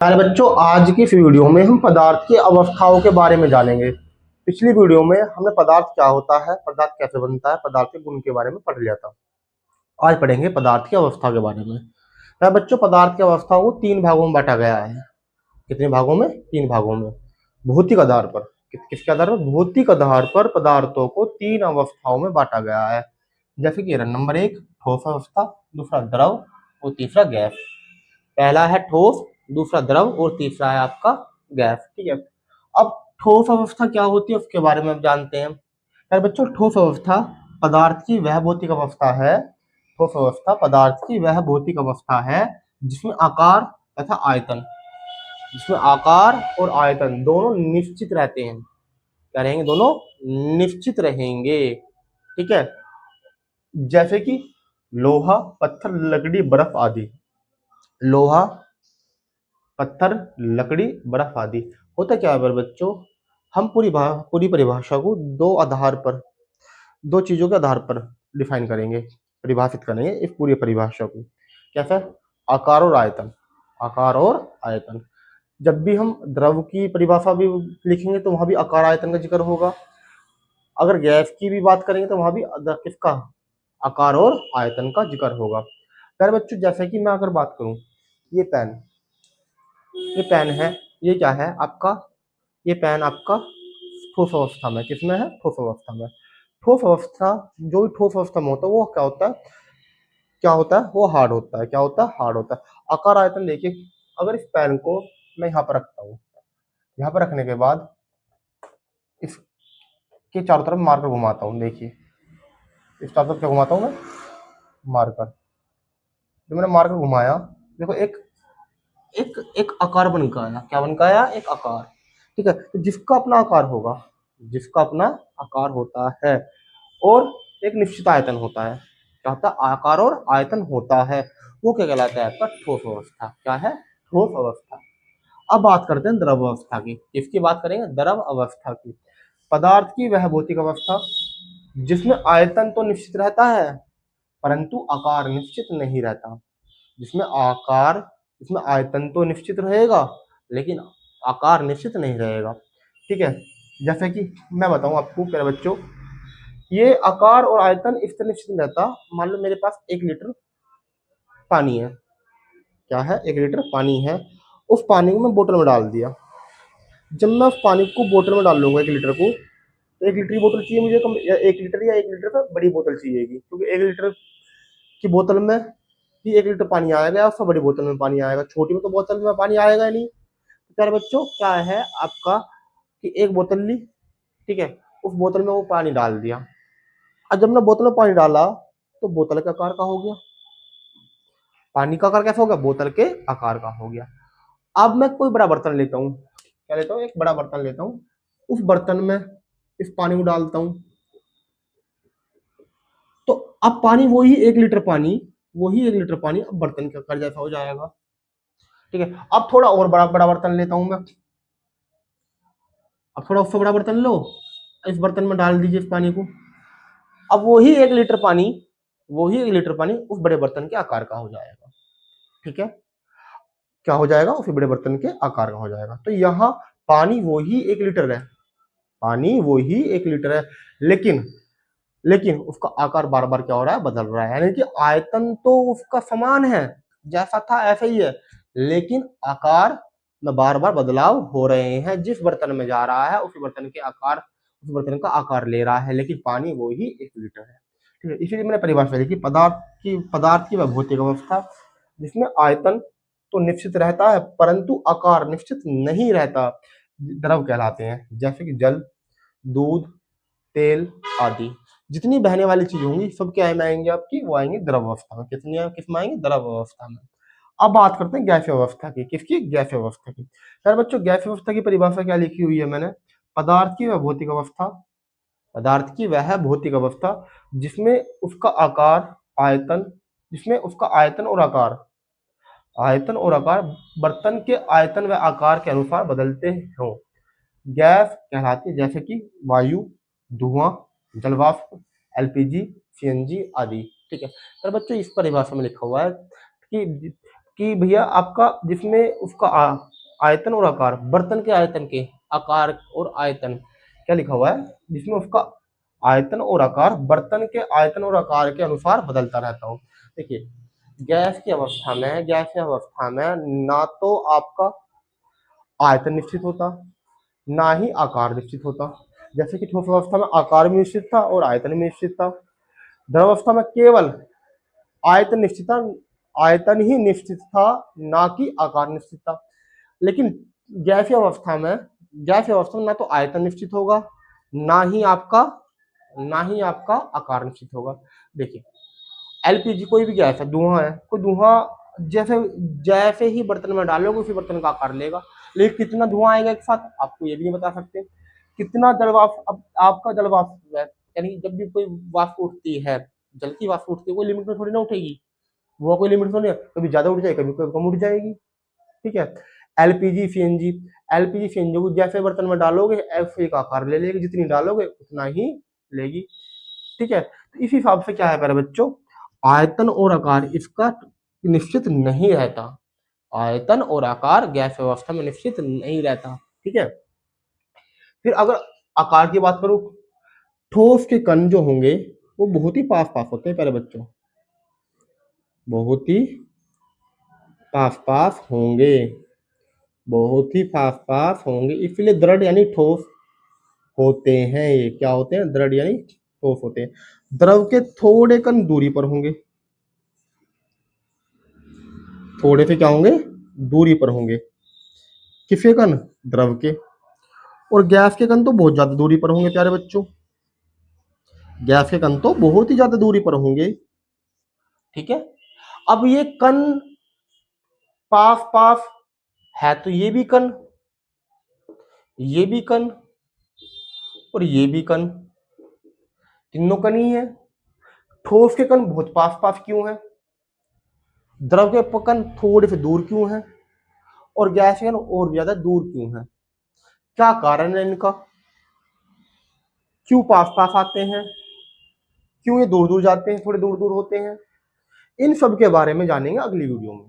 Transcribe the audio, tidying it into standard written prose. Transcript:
प्यारे बच्चों, आज की इस वीडियो में हम पदार्थ की अवस्थाओं के बारे में जानेंगे। पिछली वीडियो में हमने पदार्थ क्या होता है, पदार्थ कैसे बनता है, पदार्थ के गुण के बारे में पढ़ लिया था। आज पढ़ेंगे पदार्थ की अवस्था के बारे में। प्यारे बच्चों, पदार्थ की अवस्थाओं को 3 भागों में बांटा गया है। कितने भागों में? 3 भागों में। भौतिक आधार पर, किसके आधार पर? भौतिक आधार पर पदार्थों को 3 अवस्थाओं में बांटा गया है। जैसे कि नंबर 1 ठोस अवस्था, दूसरा द्रव और तीसरा गैस। पहला है ठोस, दूसरा द्रव और तीसरा है आपका गैस। ठीक है, अब ठोस अवस्था क्या होती है उसके बारे में अब जानते हैं। यार बच्चों, ठोस अवस्था पदार्थ की वह भौतिक अवस्था है, ठोस अवस्था पदार्थ की वह भौतिक अवस्था है जिसमें आकार तथा आयतन, जिसमें आकार और आयतन दोनों निश्चित रहते हैं। क्या रहेंगे? दोनों निश्चित रहेंगे। ठीक है, जैसे कि लोहा, पत्थर, लकड़ी, बर्फ आदि। लोहा, पत्थर, लकड़ी, बर्फ आदि। होता क्या है बच्चों, हम पूरी परिभाषा को दो चीजों के आधार पर डिफाइन करेंगे, परिभाषित करेंगे इस पूरी परिभाषा को। कैसा? आकार और आयतन। आकार और आयतन। जब भी हम द्रव की परिभाषा भी लिखेंगे तो वहां भी आकार आयतन का जिक्र होगा। अगर गैस की भी बात करेंगे तो वहां भी किसका? आकार और आयतन का जिक्र होगा। प्यारे बच्चों, जैसे कि मैं अगर बात करूं, ये पेन है, ये क्या है आपका? ये पेन आपका ठोस अवस्था में, किसमें है? ठोस अवस्था में। ठोस अवस्था, जो भी ठोस अवस्था में होता है वो क्या होता है? क्या होता है? वो हार्ड होता है। क्या होता है? हार्ड होता है। आकार आयतन देखिए, अगर इस पेन को मैं यहाँ पर रखता हूँ, यहाँ पर रखने के बाद इसके चारों तरफ मार्कर घुमाता हूँ, देखिए इस चारों तरफ क्या घुमाता हूँ मैं? मार्कर। जब मैंने मार्कर घुमाया, देखो एक एक एक आकार बन के आया। क्या बन के आया? एक आकार। ठीक है, तो जिसका अपना आकार होगा, जिसका अपना आकार होता है और एक निश्चित आयतन होता है। क्या होता है? आकार और आयतन होता है, वो क्या कहलाता है? आपका ठोस अवस्था। क्या है? ठोस अवस्था। अब बात करते हैं द्रव अवस्था की। किसकी बात करेंगे? द्रव अवस्था की। पदार्थ की वह भौतिक अवस्था जिसमें आयतन तो निश्चित रहता है परंतु आकार निश्चित नहीं रहता। जिसमें आयतन तो निश्चित रहेगा लेकिन आकार निश्चित नहीं रहेगा। ठीक है, जैसे कि मैं बताऊं आपको प्यारे बच्चों, ये आकार और आयतन इस तरह निश्चित नहीं रहता। मान लो मेरे पास 1 लीटर पानी है। क्या है? 1 लीटर पानी है। उस पानी को मैं बोतल में डाल दिया। जब मैं उस पानी को बोतल में डाल लूंगा 1 लीटर को, तो 1 लीटर की बोतल चाहिए मुझे कम, या 1 लीटर से बड़ी बोतल चाहिएगी, क्योंकि 1 लीटर की बोतल में ही 1 लीटर पानी आएगा, उससे बड़ी बोतल में पानी आएगा। छोटी में तो बोतल में पानी आएगा ही नहीं। तो प्यारे बच्चों, क्या है आपका कि एक बोतल ली, ठीक है, उस बोतल में वो पानी डाल दिया। और जब मैं बोतल में पानी डाला तो बोतल के आकार का हो गया। पानी का आकार कैसा हो गया? बोतल के आकार का हो गया। अब मैं कोई बड़ा बर्तन लेता हूँ। क्या लेता हूँ? एक बड़ा बर्तन लेता हूँ। उस बर्तन में इस पानी को डालता हूँ, तो अब पानी वही 1 लीटर पानी अब बर्तन के आकार जैसा हो जाएगा। ठीक है, अब थोड़ा और बड़ा बड़ा बर्तन लेता हूं मैं। अब थोड़ा उससे बड़ा बर्तन लो, इस बर्तन में डाल दीजिए इस पानी को। अब वही एक लीटर पानी उस बड़े बर्तन के आकार का हो जाएगा। ठीक है, क्या हो जाएगा? उसी बड़े बर्तन के आकार का हो जाएगा। तो यहाँ पानी वही 1 लीटर है, पानी वही 1 लीटर है, लेकिन उसका आकार बार बार क्या हो रहा है? बदल रहा है। यानी कि आयतन तो उसका समान है, जैसा था ऐसा ही है, लेकिन आकार में बार बार बदलाव हो रहे हैं। जिस बर्तन में जा रहा है उस बर्तन का आकार ले रहा है, लेकिन पानी वो ही 1 लीटर है। ठीक है, इसीलिए मैंने परिभाषा लिखी, पदार्थ की वह भौतिक अवस्था जिसमें आयतन तो निश्चित रहता है परंतु आकार निश्चित नहीं रहता, द्रव कहलाते हैं। जैसे कि जल, दूध, तेल आदि। जितनी बहने वाली चीज होंगी सब क्या में आएंगे आपकी? वो आएंगे द्रव अवस्था में। किसमें आएंगे? द्रव अवस्था में। अब बात करते हैं गैसीय अवस्था की। किसकी? गैसीय अवस्था की। यार बच्चों, गैसीय अवस्था की परिभाषा क्या लिखी हुई है मैंने? पदार्थ की वह भौतिक अवस्था, पदार्थ की वह भौतिक अवस्था जिसमें उसका आकार, आयतन, जिसमें उसका आयतन और आकार बर्तन के आयतन व आकार के अनुसार बदलते हो। गैस कहलाती है, जैसे कि वायु, धुआं, जलवाष्प, एलपीजी, सीएनजी आदि। ठीक है, तो बच्चों इस परिभाषा में लिखा हुआ है कि भैया आपका जिसमें उसका आयतन और आकार, बर्तन के आयतन के आकार और आयतन क्या लिखा हुआ है, जिसमें उसका आयतन और आकार बर्तन के आयतन और आकार के अनुसार बदलता रहता हो। देखिए गैस की अवस्था में ना तो आपका आयतन निश्चित होता, ना ही आकार निश्चित होता। जैसे कि ठोस अवस्था में आकार भी निश्चित था और आयतन भी निश्चित था। द्रव अवस्था में केवल आयतन निश्चित था, आयतन ही निश्चित था, ना कि आकार निश्चित था। लेकिन गैसीय अवस्था में ना तो आयतन निश्चित होगा, ना ही आपका आकार निश्चित होगा। देखिए एलपीजी कोई भी गैस है, धुआं है, कोई धुआं जैसे जैसे ही बर्तन में डालोगे उसी बर्तन का आकार लेगा, लेकिन कितना धुआं आएगा एक साथ आपको ये भी नहीं बता सकते। कितना जल वाष्प, अब आपका जल वाष्प है, यानी जब भी कोई वाष्प उठती है, जल की वाष्प उठती है, कोई लिमिट में थोड़ी ना उठेगी, वो कोई लिमिट तो नहीं है, कभी ज्यादा उठ जाएगी, कभी कम उठ जाएगी। ठीक है। एलपीजी सीएनजी को जैसे बर्तन में डालोगे ऐसे का आकार ले लेगी, जितनी डालोगे उतना ही लेगी। ठीक है। तो इस हिसाब से क्या है प्यारे बच्चों, आयतन और आकार इसका निश्चित नहीं रहता, आयतन और आकार गैस व्यवस्था में निश्चित नहीं रहता। ठीक है। फिर अगर आकार की बात करूं, ठोस के कण जो होंगे वो बहुत ही पास पास होते हैं प्यारे बच्चों, बहुत ही पास पास होंगे, बहुत ही पास पास होंगे, इसलिए दृढ़ यानी ठोस होते हैं। ये क्या होते हैं, दृढ़ यानी ठोस होते हैं। द्रव के थोड़े कण दूरी पर होंगे, थोड़े से क्या होंगे, दूरी पर होंगे। किसके कण, द्रव के। और गैस के कण तो बहुत ज्यादा दूरी पर होंगे प्यारे बच्चों, गैस के कण तो बहुत ही ज्यादा दूरी पर होंगे। ठीक है। अब ये कण पास पास है तो ये भी कण, ये भी कण और ये भी कण, तीनों कण ही है। ठोस के कण बहुत पास पास क्यों है, द्रव के कण थोड़े से दूर क्यों है, और गैस के कण और ज्यादा दूर क्यों है, क्या कारण है इनका, क्यों पास पास आते हैं, क्यों ये दूर दूर जाते हैं, थोड़े दूर दूर होते हैं, इन सब के बारे में जानेंगे अगली वीडियो में।